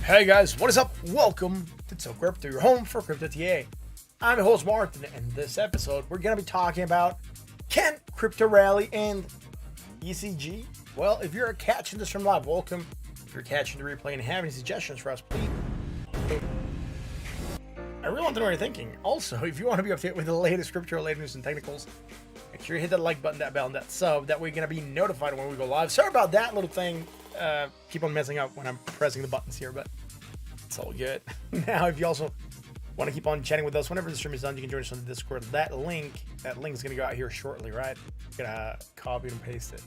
Hey guys, what is up? Welcome to TSO Crypto, your home for Crypto TA. I'm your host Martin, and in this episode, we're going to be talking about can crypto rally and ECG? Well, if you're catching this from live, welcome. If you're catching the replay and have any suggestions for us, please. I really want to know what you're thinking. Also, if you want to be updated with the latest crypto related news and technicals, make sure you hit that like button, that bell, and that sub. That way you're going to be notified when we go live. Sorry about that little thing. Keep on messing up when I'm pressing the buttons here, but it's all good. Now, if you also want to keep on chatting with us whenever the stream is done, you can join us on the Discord. That link is going to go out here shortly, right? I'm gonna copy and paste it.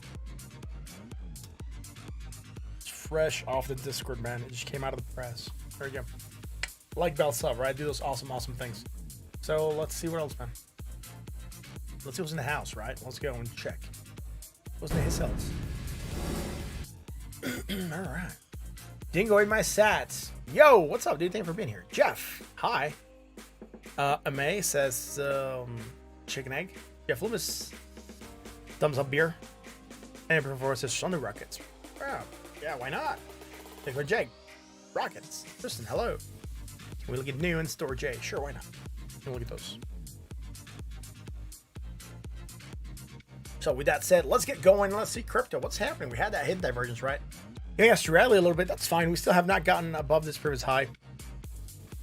It's fresh off the Discord, man. It just came out of the press. There we go. Like, bell, sub, right? Do those awesome things. So let's see what else, man. Let's see what's in the house, right? Let's go and check. What's in his house? All right. Dingo in my sats. Yo, what's up, dude? Thanks for being here. Jeff, hi. Ame says chicken egg. Jeff Loomis, thumbs up beer. And before says Sunday rockets. Wow. Yeah, why not? Thank you, Jake. Rockets. Listen, hello. Can we look at new and store J? Sure, why not? Can we look at those? So with that said, let's get going. Let's see crypto. What's happening? We had that hidden divergence, right? Yeah, has to rally a little bit. That's fine. We still have not gotten above this previous high.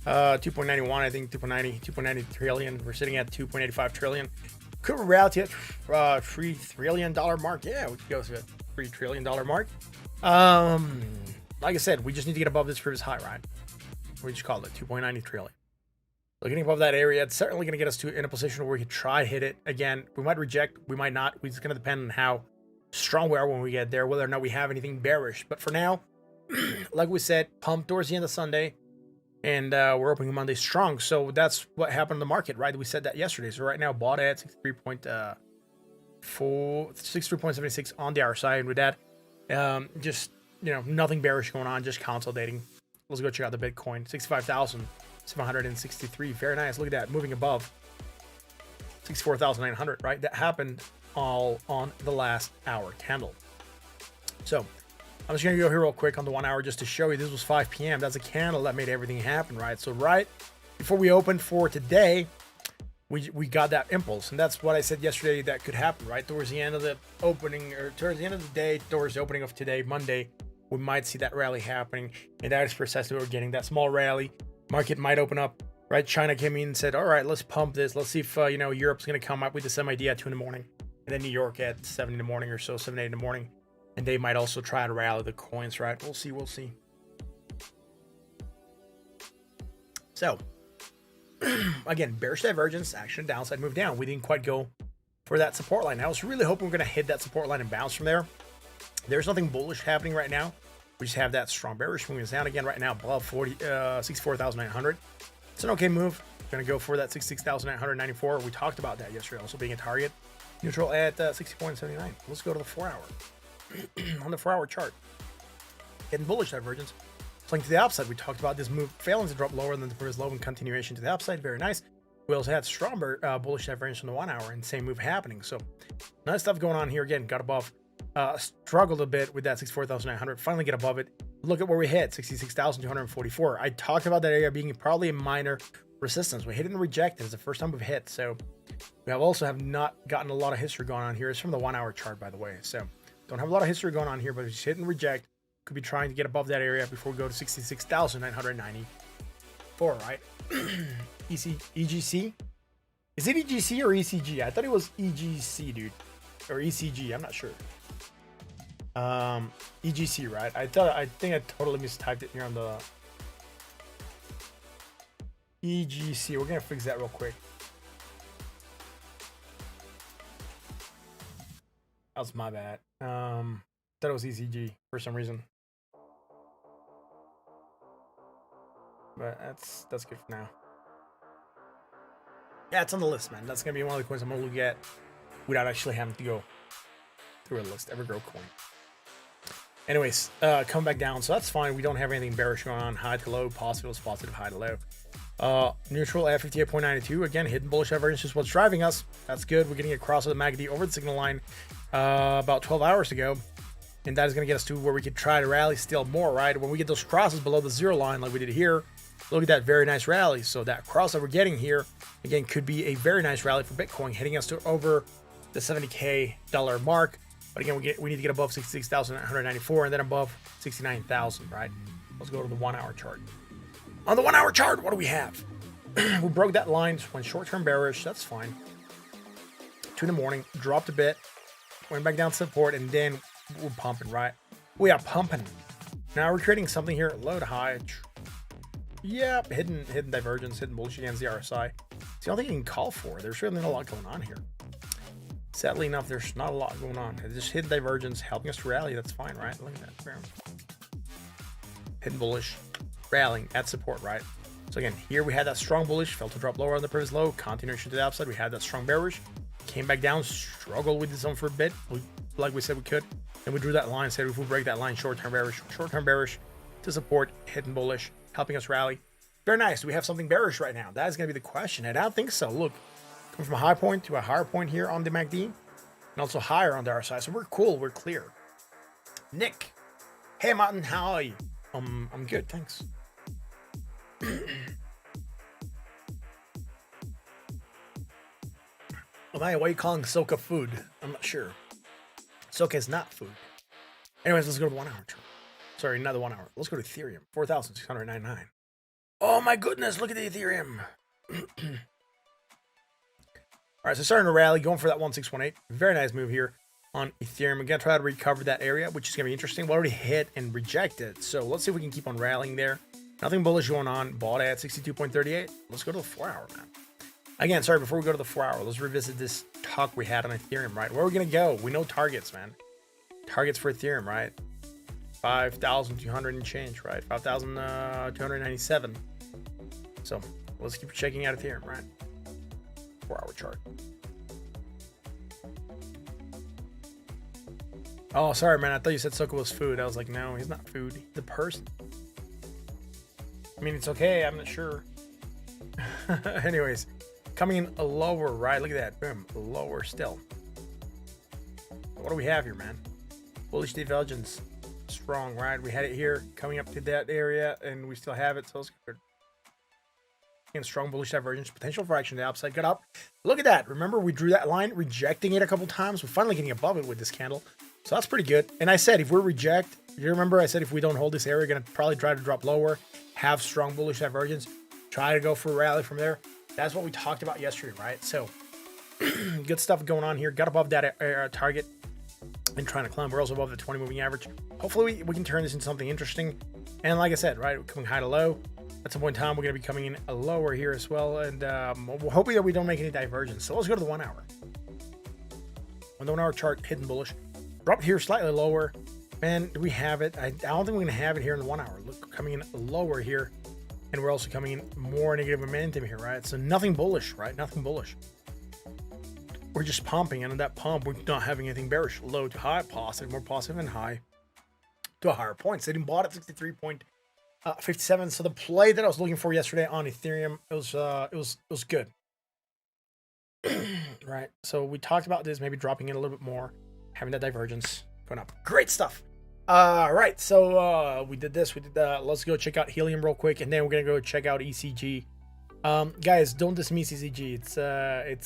2.91, I think 2.90 trillion. We're sitting at 2.85 trillion. Could we rally at $3 trillion mark? Yeah, we could go to a $3 trillion mark. like I said, we just need to get above this previous high, right? We just called it 2.90 trillion. So getting above that area, it's certainly going to get us to in a position where we can try to hit it again. We might reject, we might not. It's going to depend on how strong we are when we get there, whether or not we have anything bearish. But for now, like we said, pump towards the end of Sunday, and we're opening Monday strong. So that's what happened in the market, right? We said that yesterday. So right now, bought at 63.76 on the hour side. And with that, just, you know, nothing bearish going on, just consolidating. Let's go check out the Bitcoin. 65,763. Very nice. Look at that, moving above 64,900, right? That happened all on the last hour candle. So I'm just gonna go here real quick on the 1 hour just to show you this was 5 p.m. That's a candle that made everything happen, right? So right before we opened for today, we got that impulse, and that's what I said yesterday that could happen, right? Towards the end of the opening, or towards the end of the day, towards the opening of today, Monday, we might see that rally happening, and that is precisely what we're getting. That small rally, market might open up, right? China came in and said, all right, let's pump this. Let's see if, you know, Europe's going to come up with the same idea at 2 in the morning, and then New York at 7 in the morning or so, 7, 8 in the morning. And they might also try to rally the coins, right? We'll see. We'll see. So, again, bearish divergence, action, downside move down. We didn't quite go for that support line. I was really hoping we're going to hit that support line and bounce from there. There's nothing bullish happening right now. We just have that strong bearish moving us down again right now above 64,900. It's an okay move. Going to go for that 66,994. We talked about that yesterday, also being a target. Neutral at 60.79. Let's go to the 4 hour. On the 4 hour chart, getting bullish divergence, playing to the upside. We talked about this move failing to drop lower than the previous low in continuation to the upside. Very nice. We also had stronger bullish divergence on the 1 hour and same move happening. So nice stuff going on here. Again, got above, struggled a bit with that 64,900. Finally get above it. Look at where we hit, 66,244. I talked about that area being probably a minor resistance. We hit it and rejected. It's the first time we've hit. So we have not gotten a lot of history going on here. It's from the 1 hour chart, by the way. So don't have a lot of history going on here, but we just hit and reject. Could be trying to get above that area before we go to 66,994, right? EGC? Is it EGC or ECG? I thought it was EGC, dude. Or ECG, I'm not sure. EGC, right? I think I totally mistyped it here on the EGC. We're gonna fix that real quick. That was my bad. Thought it was ECG for some reason. But that's good for now. Yeah, it's on the list, man. That's gonna be one of the coins I'm gonna look at without actually having to go through a list. Evergrow coin. Anyways, come back down. So that's fine. We don't have anything bearish going on. High to low, positive, high to low. Neutral at 58.92. Again, hidden bullish divergence is what's driving us. That's good. We're getting across with the MACD over the signal line about 12 hours ago. And that is going to get us to where we could try to rally still more, right? When we get those crosses below the zero line like we did here, look at that very nice rally. So that cross that we're getting here, again, could be a very nice rally for Bitcoin, hitting us to over the $70K mark. But again, we need to get above 66,994 and then above 69,000, right? Let's go to the 1 hour chart. On the 1 hour chart, what do we have? We broke that line, went short-term bearish. That's fine. 2 in the morning, dropped a bit, went back down to support, and then we're pumping, right? We are pumping. Now we're creating something here, low to high. Yep, hidden divergence, hidden bullish against the RSI. It's the only thing you can call for. There's really not a lot going on here. Sadly enough, there's not a lot going on. It's just hidden divergence helping us to rally. That's fine, right? Look at that. Hidden bullish, rallying at support, right? So again, here we had that strong bullish, fell to drop lower on the previous low, continuation to the upside. We had that strong bearish, came back down, struggled with this one for a bit, like we said we could. Then we drew that line, said if we break that line, short-term bearish to support, hidden bullish, helping us rally. Very nice. Do we have something bearish right now? That is going to be the question, and I don't think so. Look, coming from a high point to a higher point here on the MACD, and also higher on the RSI. So we're cool. We're clear. Nick, hey Martin, how are you? I'm good, thanks. Well, why are you calling Soka food? I'm not sure. Soka is not food. Anyways, let's go to the 1 hour chart. Sorry, not the 1 hour. Let's go to Ethereum, 4,699. Oh my goodness, look at the Ethereum. All right, so starting to rally, going for that 1618. Very nice move here on Ethereum. We're gonna try to recover that area, which is gonna be interesting. We already hit and rejected, so let's see if we can keep on rallying there. Nothing bullish going on. Bought at 62.38. Let's go to the 4-hour, man. Again, sorry, before we go to the 4-hour, let's revisit this talk we had on Ethereum, right? Where are we gonna go? We know targets, man. Targets for Ethereum, right? 5,200 and change, right? 5,297. So let's keep checking out Ethereum, right? 4-hour chart. Oh, sorry, man. I thought you said Soko was food. I was like, no, he's not food. He's a person. I mean, it's okay. I'm not sure. Anyways, coming in lower, right? Look at that. Boom. Lower still. What do we have here, man? Bullish divergence. Strong, right? We had it here coming up to that area, and we still have it. So it's good. And strong bullish divergence. Potential for action to the upside. Got up. Look at that. Remember, we drew that line, rejecting it a couple times. We're finally getting above it with this candle. So that's pretty good. And I said, if we reject, you remember I said if we don't hold this area, we're going to probably try to drop lower, have strong bullish divergence, try to go for a rally from there. That's what we talked about yesterday, right? So good stuff going on here. Got above that target and trying to climb. We're also above the 20 moving average. Hopefully we can turn this into something interesting. And like I said, right, we're coming high to low. At some point in time, we're going to be coming in lower here as well. And we're hoping that we don't make any divergence. So let's go to the 1 hour. On the 1 hour chart, hidden bullish. Dropped here slightly lower. Man, do we have it? I don't think we're going to have it here in the 1 hour. Look, coming in lower here. And we're also coming in more negative momentum here, right? So nothing bullish, right? Nothing bullish. We're just pumping. And on that pump, we're not having anything bearish. Low to high, positive, more positive, and high to a higher point. Sitting bought at 63.57. So the play that I was looking for yesterday on Ethereum, it was good. Right. So we talked about this, maybe dropping in a little bit more. Having that divergence going up. Great stuff. Right. So we did this. We did that. Let's go check out Helium real quick, and then we're gonna go check out ECG. Guys, don't dismiss ECG. It's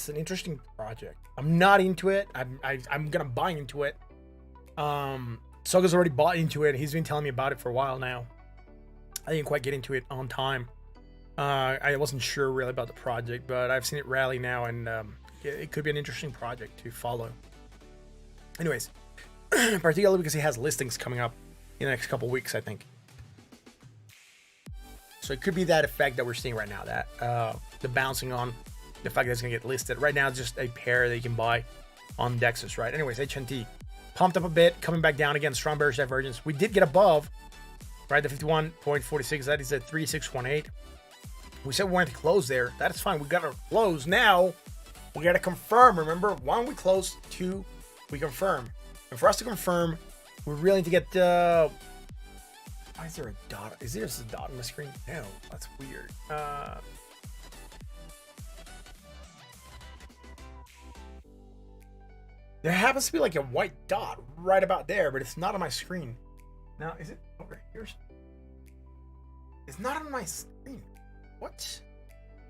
an interesting project. I'm not into it. I'm gonna buy into it. Soga's already bought into it. He's been telling me about it for a while now. I didn't quite get into it on time. I wasn't sure really about the project, but I've seen it rally now, and it could be an interesting project to follow. Anyways, particularly because he has listings coming up in the next couple weeks, I think. So it could be that effect that we're seeing right now, that the bouncing on the fact that it's going to get listed. Right now, it's just a pair that you can buy on Dexus, right? Anyways, HNT pumped up a bit, coming back down again. Strong bearish divergence. We did get above, right? The 51.46. That is at 3618. We said we wanted to close there. That is fine. We got to close now. We got to confirm. Remember, one, we close. Two, we confirm. And for us to confirm, we really need to get why is there a dot? Is there a dot on the screen? No, that's weird. There happens to be like a white dot right about there, but it's not on my screen. Now, is it over here? It's not on my screen. What?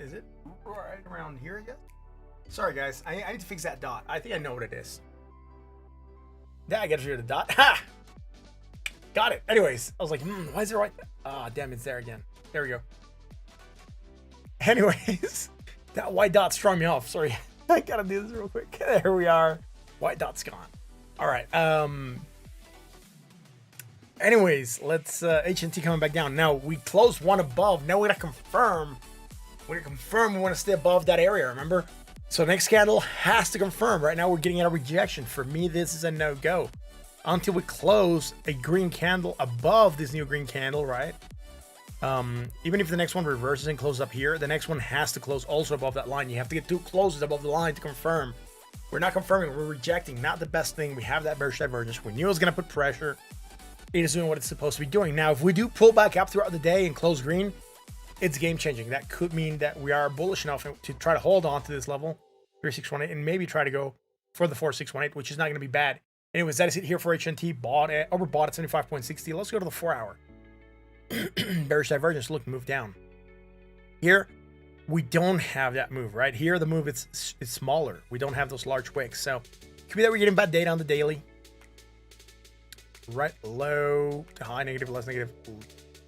Is it right around here, I guess? Sorry, guys. I need to fix that dot. I think I know what it is. Yeah, I got rid of the dot. Ha! Got it. Anyways, I was like, why is it right? Ah, damn, it's there again. There we go. Anyways, that white dot's throwing me off. Sorry. I gotta do this real quick. There we are. White dot's gone. All right. Anyways, let's HNT coming back down. Now we closed one above. Now we're gonna confirm. We're gonna confirm we want to stay above that area, remember? So next candle has to confirm. Right now we're getting a rejection. For me, this is a no-go. Until we close a green candle above this new green candle, right? Even if the next one reverses and closes up here, the next one has to close also above that line. You have to get two closes above the line to confirm. We're not confirming, we're rejecting. Not the best thing. We have that bearish divergence. We knew it was going to put pressure. It is doing what it's supposed to be doing. Now, if we do pull back up throughout the day and close green, it's game changing. That could mean that we are bullish enough to try to hold on to this level, 3618, and maybe try to go for the 4618, which is not going to be bad. Anyways, that is it here for HNT. Overbought at 75.60. Let's go to the 4 hour. Bearish divergence. Look, move down. Here, we don't have that move, right? Here, the move it's smaller. We don't have those large wicks. So it could be that we're getting bad data on the daily. Right, low to high, negative, less negative,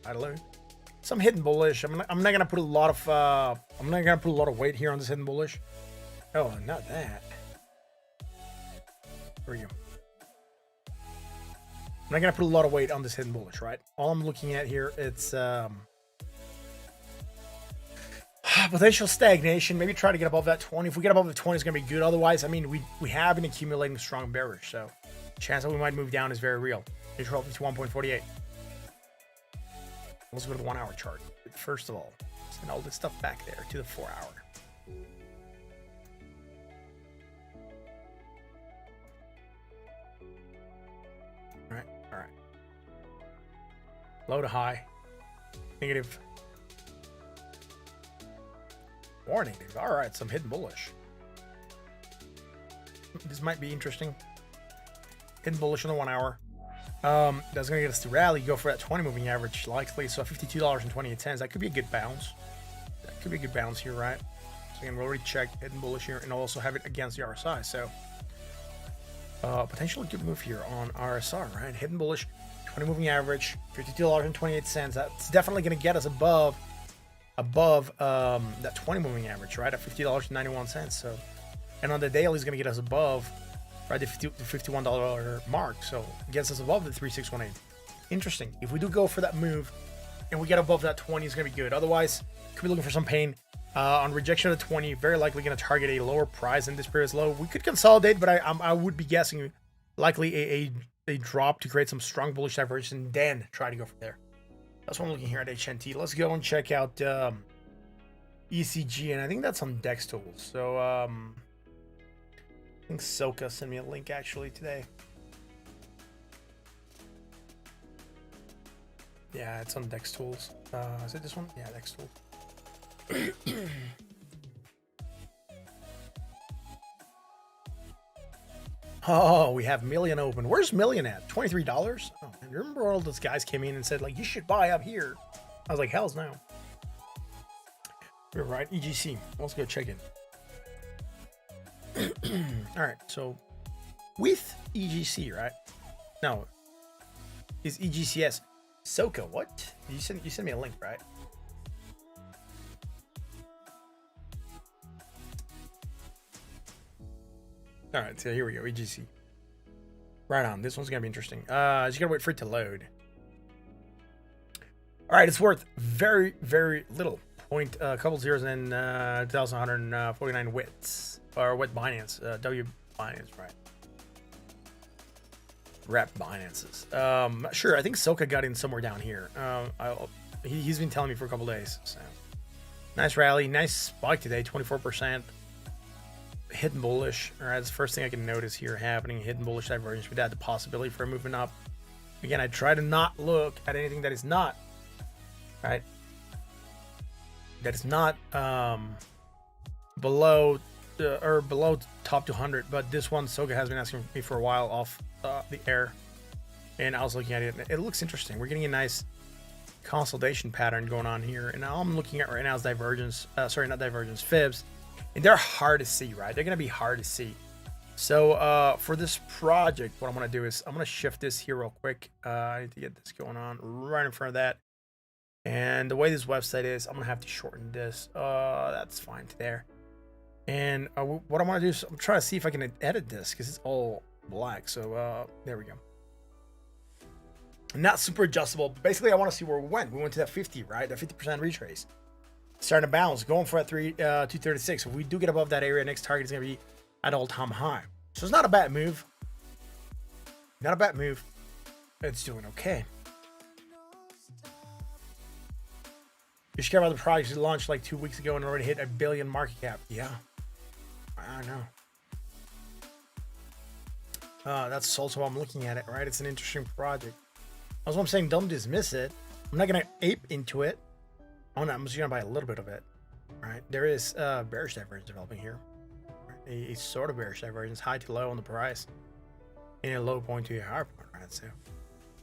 high to low. Some hidden bullish. I'm not gonna put a lot of weight here on this hidden bullish. Oh, not that. Where are you? not gonna put a lot of weight on this hidden bullish, right? All I'm looking at here, it's potential stagnation. Maybe try to get above that 20. If we get above the 20, it's gonna be good. Otherwise, I mean, we have been accumulating strong bearish, so chance that we might move down is very real. Neutral 51.48. Let's go to the 1 hour chart. First of all, send all this stuff back there to the 4 hour. All right. Low to high. Negative. More negative. All right, some hidden bullish. This might be interesting. Hidden bullish on the 1 hour. That's going to get us to rally, go for that 20 moving average likely. So $52.28. That could be a good bounce. That could be a good bounce here, right? So again, we already checked hidden bullish here and also have it against the RSI. So potentially good move here on RSR, right? Hidden bullish, 20 moving average, $52.28. That's definitely going to get us above that 20 moving average, right? At $50.91. So, and on the daily is going to get us above, right, the $51 mark. So it gets us above the 3618. Interesting. If we do go for that move and we get above that 20, it's going to be good. Otherwise, could be looking for some pain. On rejection of the 20, very likely going to target a lower price in this previous low. We could consolidate, but I would be guessing likely a drop to create some strong bullish divergence and then try to go from there. That's what I'm looking here at HNT. Let's go and check out ECG, and I think that's on Dex Tools. So I think Soka sent me a link actually today. Yeah, it's on Dex Tools. Is it this one? Yeah, Dex Tools. Oh, we have Million open. Where's Million at? $23? Oh, and remember all those guys came in and said, like, you should buy up here. I was like, hell's no. You're right. EGC. Let's go check in. All right. So with EGC, right? No. Is EGCS. Soka, what? You sent me a link, right? All right, so here we go, EGC. Right on, this one's gonna be interesting. Just gotta wait for it to load. All right, it's worth very, very little. A couple zeros and 2,149 wits, or wet Binance, W Binance, right? Rep Binances. Sure, I think Soka got in somewhere down here. He's been telling me for a couple days. So nice rally, nice spike today, 24%. Hidden bullish. All right, that's the first thing I can notice here happening. Hidden bullish divergence. We'd had the possibility for a movement up. Again, I try to not look at anything that is not, right? That is not below top 200. But this one, Soka has been asking me for a while off the air, and I was looking at it. It looks interesting. We're getting a nice consolidation pattern going on here, and all I'm looking at right now is divergence. Sorry, not divergence. Fibs. And they're hard to see, right? They're going to be hard to see. So for this project, what I'm going to do is I'm going to shift this here real quick. I need to get this going on right in front of that. And the way this website is, I'm going to have to shorten this. That's fine there. And what I want to do is I'm trying to see if I can edit this because it's all black. So there we go. Not super adjustable. But basically, I want to see where we went. We went to that 50, right? That 50% retrace. Starting to bounce, going for that 236. If we do get above that area, next target is going to be at all-time high. So it's not a bad move. Not a bad move. It's doing okay. You should care about the project. It launched like 2 weeks ago and already hit $1 billion market cap. Yeah, I know. That's also why I'm looking at it, right? It's an interesting project. That's what I'm saying. Don't dismiss it. I'm not going to ape into it. Oh no, I'm just gonna buy a little bit of it. All right, there is bearish divergence developing here. A sort of bearish divergence, high to low on the price, and a low point to a higher point, right? So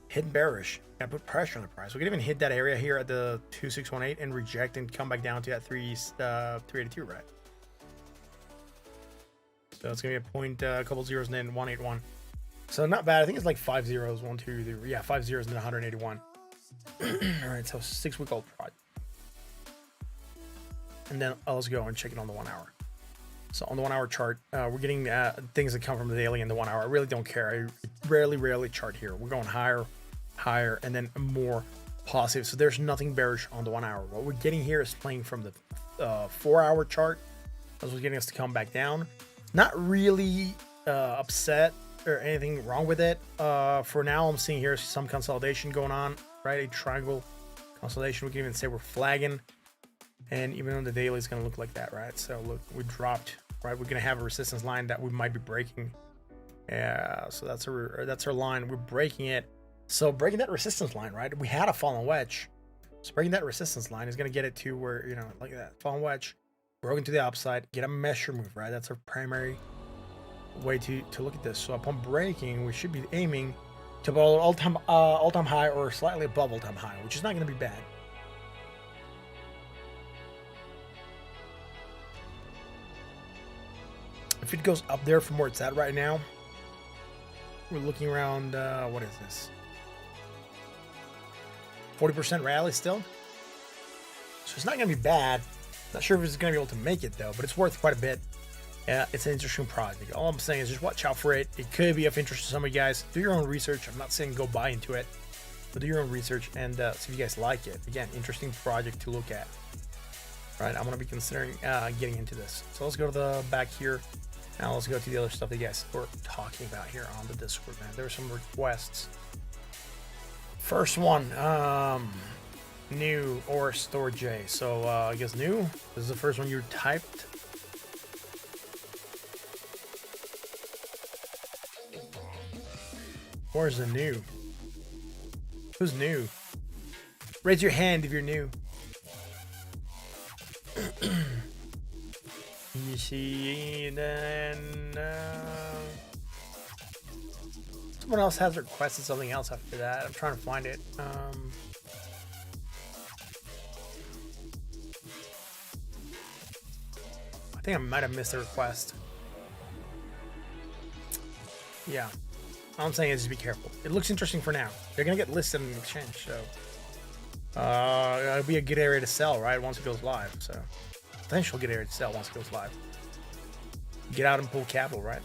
hidden bearish, gotta put pressure on the price. We could even hit that area here at the 2618 and reject and come back down to that 382, right? So it's gonna be a point, a couple zeros, and then 181. So not bad. I think it's like 5 zeros, 1, 2, 3, yeah, 5 zeros and then 181. All right, so 6-week-old project. And then let's go and check it on the 1 hour. So on the 1 hour chart, we're getting things that come from the daily and the 1 hour. I really don't care. I rarely chart here. We're going higher, and then more positive. So there's nothing bearish on the 1 hour. What we're getting here is playing from the 4 hour chart. That's what's getting us to come back down. Not really upset or anything wrong with it. For now, I'm seeing here some consolidation going on, right? A triangle consolidation. We can even say we're flagging. And even on the daily, it's going to look like that, right? So look, we dropped, right? We're going to have a resistance line that we might be breaking. Yeah, so that's our line. We're breaking it. So breaking that resistance line, right? We had a fallen wedge. So breaking that resistance line is going to get it to where, you know, like that fallen wedge, broken to the upside, get a measure move, right? That's our primary way to look at this. So upon breaking, we should be aiming to all-time high or slightly above all-time high, which is not going to be bad. If it goes up there from where it's at right now, we're looking around, what is this? 40% rally still. So it's not going to be bad. Not sure if it's going to be able to make it though, but it's worth quite a bit. Yeah, it's an interesting project. All I'm saying is just watch out for it. It could be of interest to some of you guys. Do your own research. I'm not saying go buy into it, but do your own research and see if you guys like it. Again, interesting project to look at. Right, I'm going to be considering getting into this. So let's go to the back here. Now let's go to the other stuff that you guys were talking about here on the Discord, man. There were some requests. First one, new or store J. So I guess new. This is the first one you typed. Where's the new? Who's new? Raise your hand if you're new. You see, then someone else has requested something else after that. I'm trying to find it. I think I might have missed the request. Yeah, all I'm saying is just be careful. It looks interesting for now. They're gonna get listed in the exchange, so it'll be a good area to sell, right? Once it goes live, so. Potential good area to sell once it goes live. Get out and pull capital, right?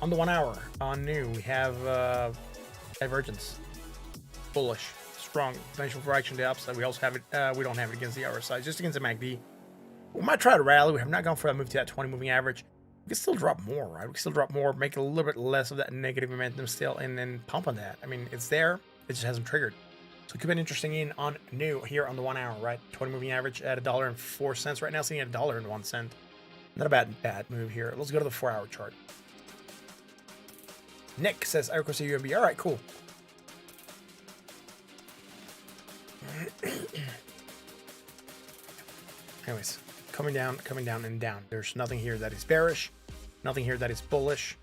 On the 1 hour, on new, we have divergence, bullish, strong, potential for action to the upside. We also have it. We don't have it against the RSI, just against the MACD. We might try to rally. We have not gone for that move to that 20 moving average. We can still drop more, right? We can still drop more, make a little bit less of that negative momentum still, and then pump on that. I mean, it's there. It just hasn't triggered. So it could be an interesting in on new here on the 1 hour, right? 20 moving average at $1.04 right now, sitting at $1.01. Not a bad move here. Let's go to the 4 hour chart. Nick says, I request a UMB. All right, cool. Anyways, coming down and down. There's nothing here that is bearish, nothing here that is bullish,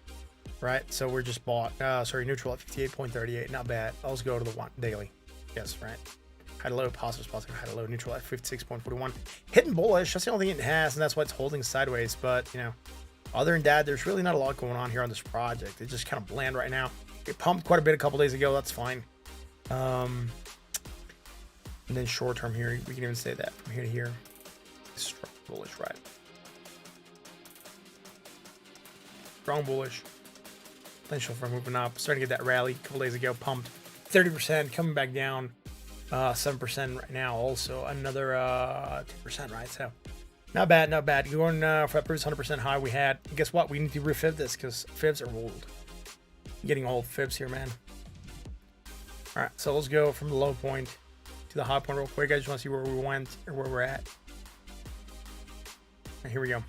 right? So we're just bought, neutral at 58.38. Not bad. Let's go to the one daily. Yes, right. Had a low, positive, had a low, neutral at 56.41. Hitting bullish, that's the only thing it has, and that's why it's holding sideways. But, you know, other than that, there's really not a lot going on here on this project. It's just kind of bland right now. It pumped quite a bit a couple days ago. That's fine. And then short term here, we can even say that from here to here. Strong bullish, right? Strong bullish. Potential for moving up. Starting to get that rally a couple days ago. Pumped 30%, coming back down 7% right now. Also another 2%, right? So not bad, not bad. Going for that previous 100% high we had. Guess what? We need to refib this because fibs are old. Getting old fibs here, man. All right, so let's go from the low point to the high point real quick. I just want to see where we went or where we're at. Right, here we go.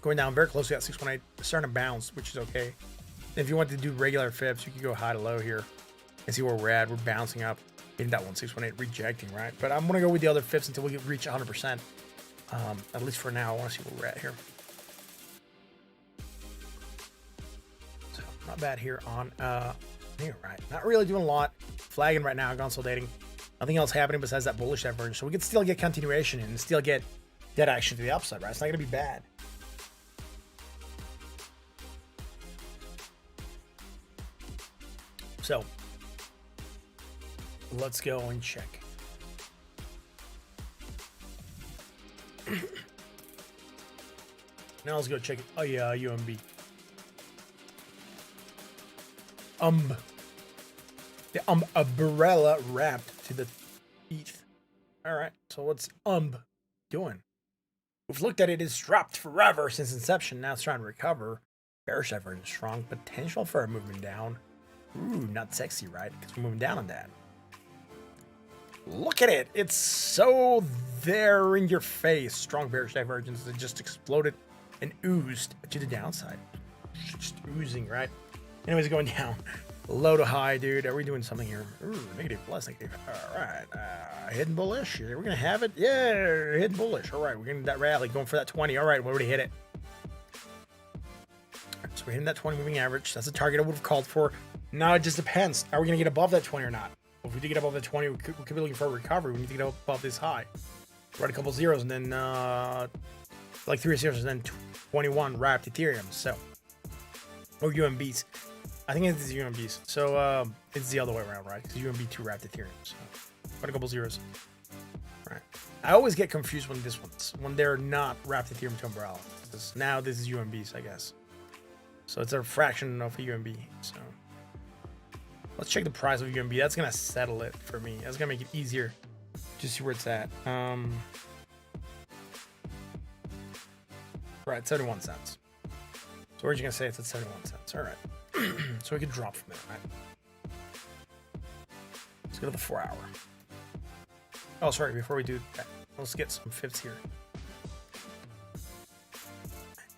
Going down very close to that 618, starting to bounce, which is okay. If you want to do regular fibs, you can go high to low here and see where we're at. We're bouncing up, hitting that 618, rejecting, right? But I'm gonna go with the other fibs until we reach 100%. At least for now, I want to see where we're at here. So not bad here on here, right? Not really doing a lot. Flagging right now, consolidating. Nothing else happening besides that bullish divergence. So we can still get continuation and still get dead action to the upside, right? It's not gonna be bad. So let's go and check. Now let's go check it. Oh yeah, UMB. The umbrella wrapped to the teeth. All right, so what's doing? We've looked at it. It's dropped forever since inception. Now it's trying to recover. Bearish divergence, strong potential for a movement down. Ooh, not sexy, right? Because we're moving down on that. Look at it. It's so there in your face. Strong bearish divergence that just exploded and oozed to the downside. Just oozing, right? Anyways, going down. Low to high, dude. Are we doing something here? Ooh, negative plus negative. All right. Hidden bullish. We're going to have it. Yeah, hidden bullish. All right. We're getting that rally. Going for that 20. All right. We already hit it. Right, so we're hitting that 20 moving average. That's the target I would have called for. Now it just depends. Are we going to get above that 20 or not? If we do get above that 20, we could be looking for a recovery. We need to get above this high. Right, a couple zeros and then like 3 zeros and then 21 wrapped Ethereum. So, or UMBs. I think it's UMBs. So it's the other way around, right? Because UMB2 wrapped Ethereum. So quite a couple zeros. All right. I always get confused when they're not wrapped Ethereum to umbrella. Now this is UMBs, I guess. So it's a fraction of a UMB. So let's check the price of UMB. That's gonna settle it for me. That's gonna make it easier to see where it's at. Right, 71 cents. So we're just gonna say it's at 71 cents. All right. So we can drop from there, right? Let's go to the 4 hour. Oh, sorry, before we do that, let's get some fibs here.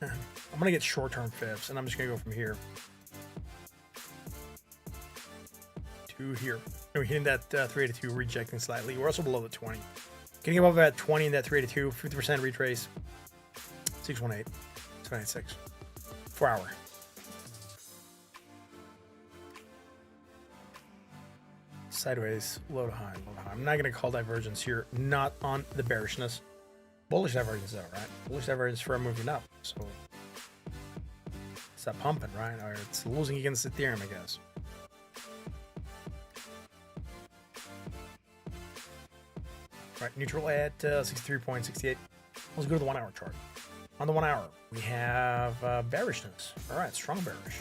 I'm gonna get short-term fibs, and I'm just gonna go from here to here. And we're hitting that 382, rejecting slightly. We're also below the 20. Getting above that 20 and that 382, 50% retrace. 618, 796. 4 hour. Sideways, low to high, low to high. I'm not going to call divergence here, not on the bearishness. Bullish divergence though, right? Bullish divergence for a moving up. So it's that pumping, right? Or it's losing against Ethereum, I guess. Right, neutral at 63.68. Let's go to the 1 hour chart. On the 1 hour, we have bearishness. All right, strong bearish.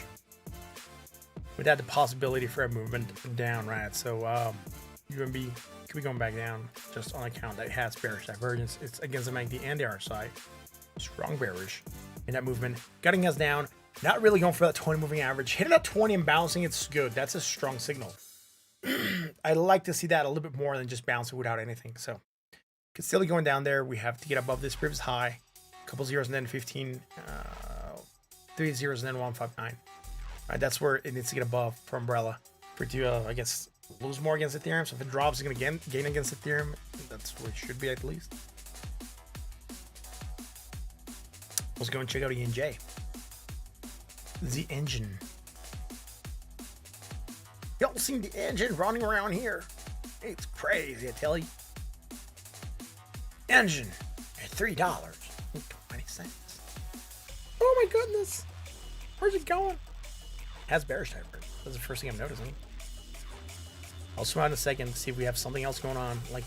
Without the possibility for a movement down, right? So UMB could be going back down just on account that it has bearish divergence. It's against the MACD and the RSI. Strong bearish in that movement. Getting us down. Not really going for that 20 moving average. Hitting that 20 and bouncing, it's good. That's a strong signal. I'd like to see that a little bit more than just bouncing without anything. So could still be going down there. We have to get above this previous high. A couple zeros and then 15. 3 zeros and then 159. Right, that's where it needs to get above for umbrella for it to, I guess, lose more against Ethereum. So if it drops, it's going to gain against Ethereum. That's where it should be at least. Let's go and check out ENJ. The engine. Y'all seen the engine running around here? It's crazy, I tell you. Engine at $3.20. Oh my goodness. Where's it going? Has bearish divergence. That's the first thing I'm noticing. I'll swim out in a second to see if we have something else going on, like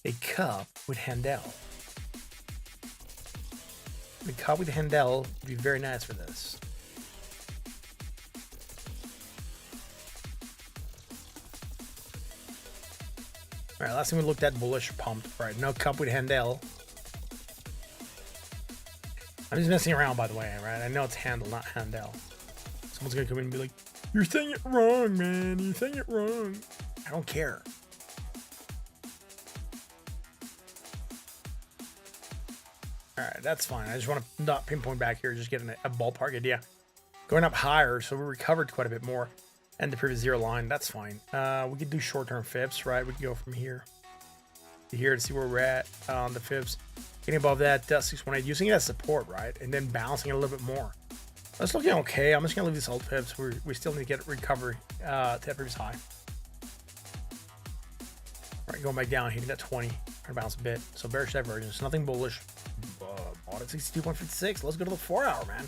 a cup with Handel. The cup with Handel would be very nice for this. All right, last time we looked at bullish pumped. All right, no cup with Handel. I'm just messing around, by the way, right? I know it's Handel, not Handel. Someone's gonna come in and be like, "You're saying it wrong, man. You're saying it wrong." I don't care. All right, that's fine. I just want to not pinpoint back here, just getting a ballpark idea. Going up higher, so we recovered quite a bit more. And the previous zero line, that's fine. We could do short-term fibs, right? We can go from here to here to see where we're at on the fibs. Getting above that 618, using it as support, right? And then bouncing it a little bit more. That's looking okay. I'm just going to leave these old fibs. We still need to get recovery to that previous high. All right, going back down, hitting that 20. Trying to bounce a bit. So bearish divergence, nothing bullish. Bought at 62.56. Let's go to the 4 hour, man.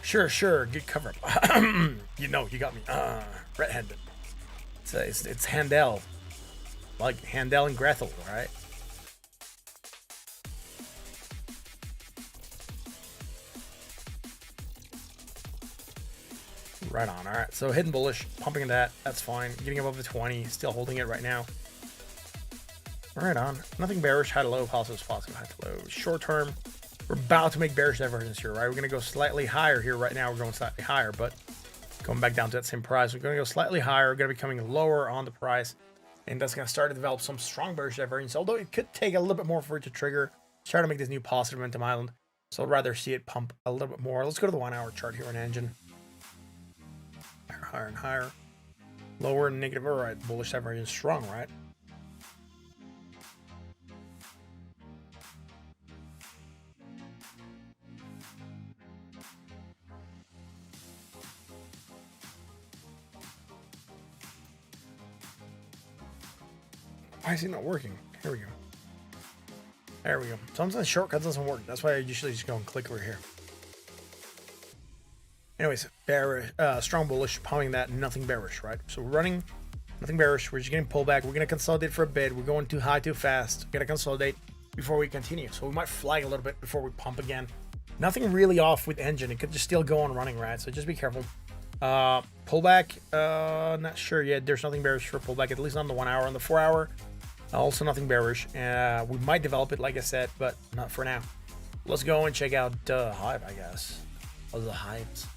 Sure. Good cover up. You know, you got me. Red-handed. It's Handel. Like Handel and Gretel, right? Right on. All right, so hidden bullish, pumping that. That's fine. Getting above the 20, still holding it right now. Right on. Nothing bearish. High to low, positive, positive, high to low. Short term, we're about to make bearish divergence here, right? We're going to go slightly higher here right now. We're going slightly higher, but going back down to that same price. We're going to go slightly higher. We're going to be coming lower on the price, and that's going to start to develop some strong bearish divergence, although it could take a little bit more for it to trigger. Try to make this new positive momentum island, so I'd rather see it pump a little bit more. Let's go to the 1 hour chart here on Engine. Higher and higher. Lower and negative. All right, bullish divergence strong, right? Why is it not working? Here we go. There we go. Sometimes shortcuts doesn't work. That's why I usually just go and click over here. Anyways, bearish, strong bullish, pumping that, nothing bearish, right? So we're running, nothing bearish. We're just getting pullback. We're going to consolidate for a bit. We're going too high, too fast. We're going to consolidate before we continue. So we might flag a little bit before we pump again. Nothing really off with Engine. It could just still go on running, right? So just be careful. Pullback, not sure yet. There's nothing bearish for pullback, at least on the 1 hour. On the 4 hour, also nothing bearish. We might develop it, like I said, but not for now. Let's go and check out Hive, I guess. Those are the Hives.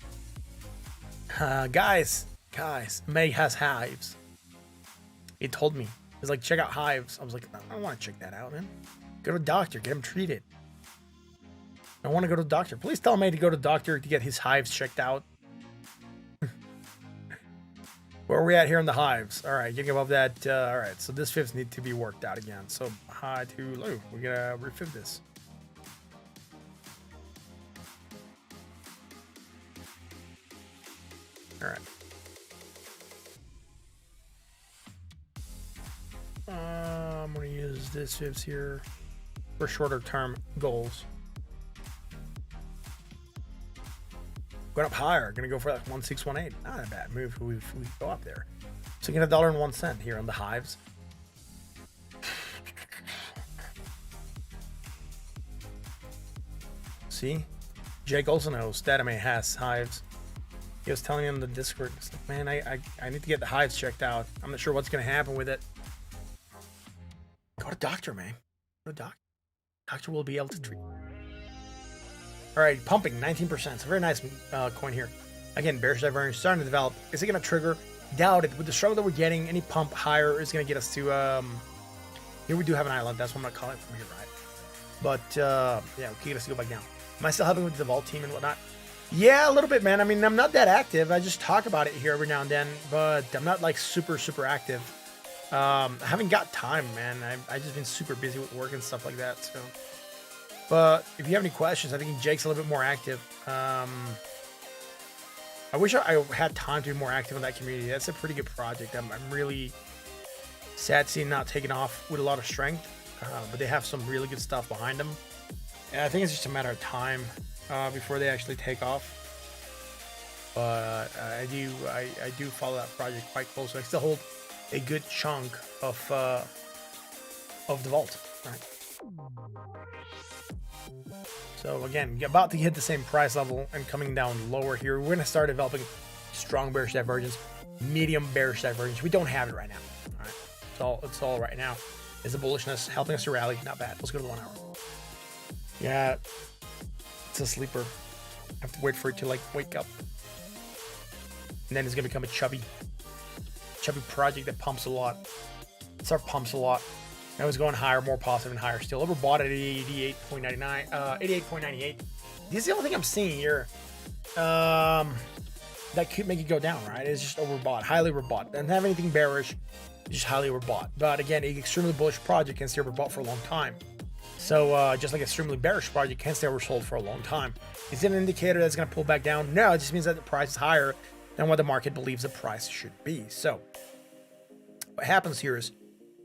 Guys, May has Hives. He told me. He's like, check out Hives. I was like, I don't want to check that out, man. Go to a doctor, get him treated. I want to go to the doctor. Please tell May to go to the doctor to get his Hives checked out. Where are we at here in the Hives? All right, getting above that. All right, so this fibs need to be worked out again. So high to low. We're gonna refib this. All right. I'm gonna use this fibs here for shorter term goals. Going up higher, gonna go for like 1618. Not a bad move. We go up there. So you get $1.01 here on the Hives. See, Jake also knows that has Hives. He was telling me in the Discord, like, man, I need to get the Hives checked out. I'm not sure what's gonna happen with it. Go to doctor, man. Go to doctor. Doctor will be able to treat. All right, pumping 19%. It's a very nice coin here. Again, bearish divergence starting to develop. Is it going to trigger? Doubt it. With the struggle that we're getting, any pump higher is going to get us to. Here we do have an island. That's what I'm going to call it from here, right? But yeah, we get us to go back down. Am I still helping with the vault team and whatnot? Yeah, a little bit, man. I mean, I'm not that active. I just talk about it here every now and then, but I'm not like super active. I haven't got time, man. I've just been super busy with work and stuff like that. So. But if you have any questions, I think Jake's a little bit more active. I wish I had time to be more active in that community. That's a pretty good project. I'm really sad to see it not taking off with a lot of strength, but they have some really good stuff behind them. And I think it's just a matter of time before they actually take off. But I do follow that project quite closely. I still hold a good chunk of the vault, right? So again, about to hit the same price level and coming down lower here. We're going to start developing strong bearish divergence, medium bearish divergence. We don't have it right now. All right, it's all right now is the bullishness helping us to rally. Not bad. Let's go to the 1 hour. Yeah, it's a sleeper. I have to wait for it to like wake up, and then it's gonna become a chubby project that pumps a lot. Pumps a lot. Now it's going higher, more positive and higher still. Overbought at 88.99, 88.98. This is the only thing I'm seeing here that could make it go down, right? It's just overbought, highly overbought. Doesn't have anything bearish, just highly overbought. But again, an extremely bullish project can stay overbought for a long time. So just like an extremely bearish project can stay oversold for a long time. Is it an indicator that's going to pull back down? No, it just means that the price is higher than what the market believes the price should be. So what happens here is,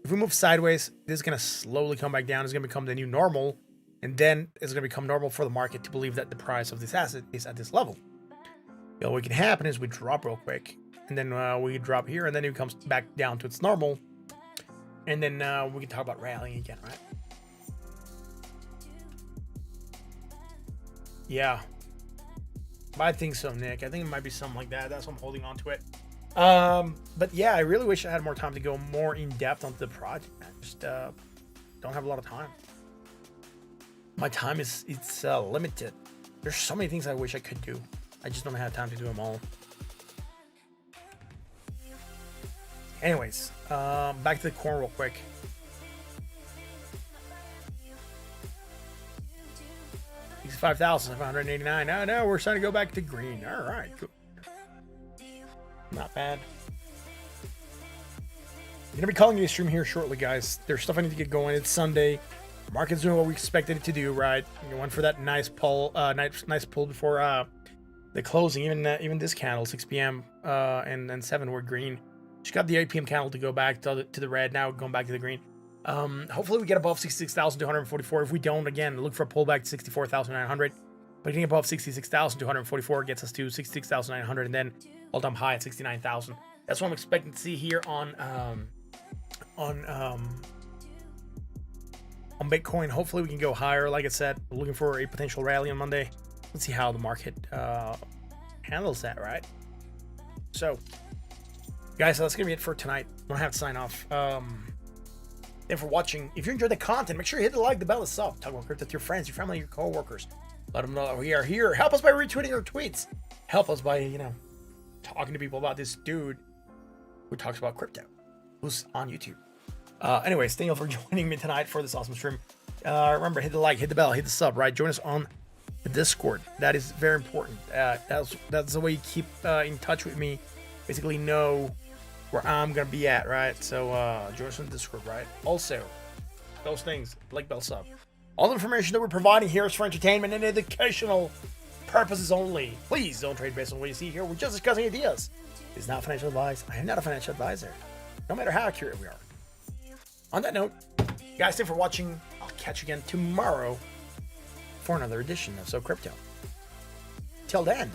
if we move sideways, this is going to slowly come back down. It's going to become the new normal. And then it's going to become normal for the market to believe that the price of this asset is at this level. What can happen is we drop real quick. And then we drop here. And then it comes back down to its normal. And then we can talk about rallying again, right? Yeah. I think so, Nick. I think it might be something like that. That's why I'm holding on to it. But yeah, I really wish I had more time to go more in depth onto the project. I just don't have a lot of time. My time is limited. There's so many things I wish I could do. I just don't have time to do them all. Anyways, back to the corn real quick. He's 5,789. No, we're starting to go back to green. All right, cool. Not bad. I'm gonna be calling you a stream here shortly, guys. There's stuff I need to get going. It's Sunday. Market's doing what we expected it to do, right? You went for that nice pull, nice pull before the closing. Even this candle, 6 p.m. And 7 were green. Just got the 8 p.m. candle to go back to the red. Now going back to the green. Hopefully we get above 66,244. If we don't, again, look for a pullback to 64,900. But getting above 66,244 gets us to 66,900, and then all-time high at 69,000. That's what I'm expecting to see here on Bitcoin. Hopefully we can go higher. Like I said, looking for a potential rally on Monday. Let's see how the market handles that, right? So, guys, that's gonna be it for tonight. I'm gonna have to sign off. Thanks for watching. If you enjoyed the content, make sure you hit the like, the bell, the sub. Talk about crypto with your friends, your family, your co-workers. Let them know that we are here. Help us by retweeting our tweets. Help us by, talking to people about this dude who talks about crypto, who's on YouTube. Anyways, thank you all for joining me tonight for this awesome stream. Remember, hit the like, hit the bell, hit the sub, right? Join us on the Discord. That is very important. That's the way you keep in touch with me. Basically know where I'm gonna be at, right? So join us on the Discord, right? Also, those things, like bell, sub. All the information that we're providing here is for entertainment and educational purposes only. Please don't trade based on what you see here. We're just discussing ideas. It's not financial advice. I am not a financial advisor, no matter how accurate we are. On that note, guys, thanks for watching. I'll catch you again tomorrow for another edition of TSO Crypto. Till then.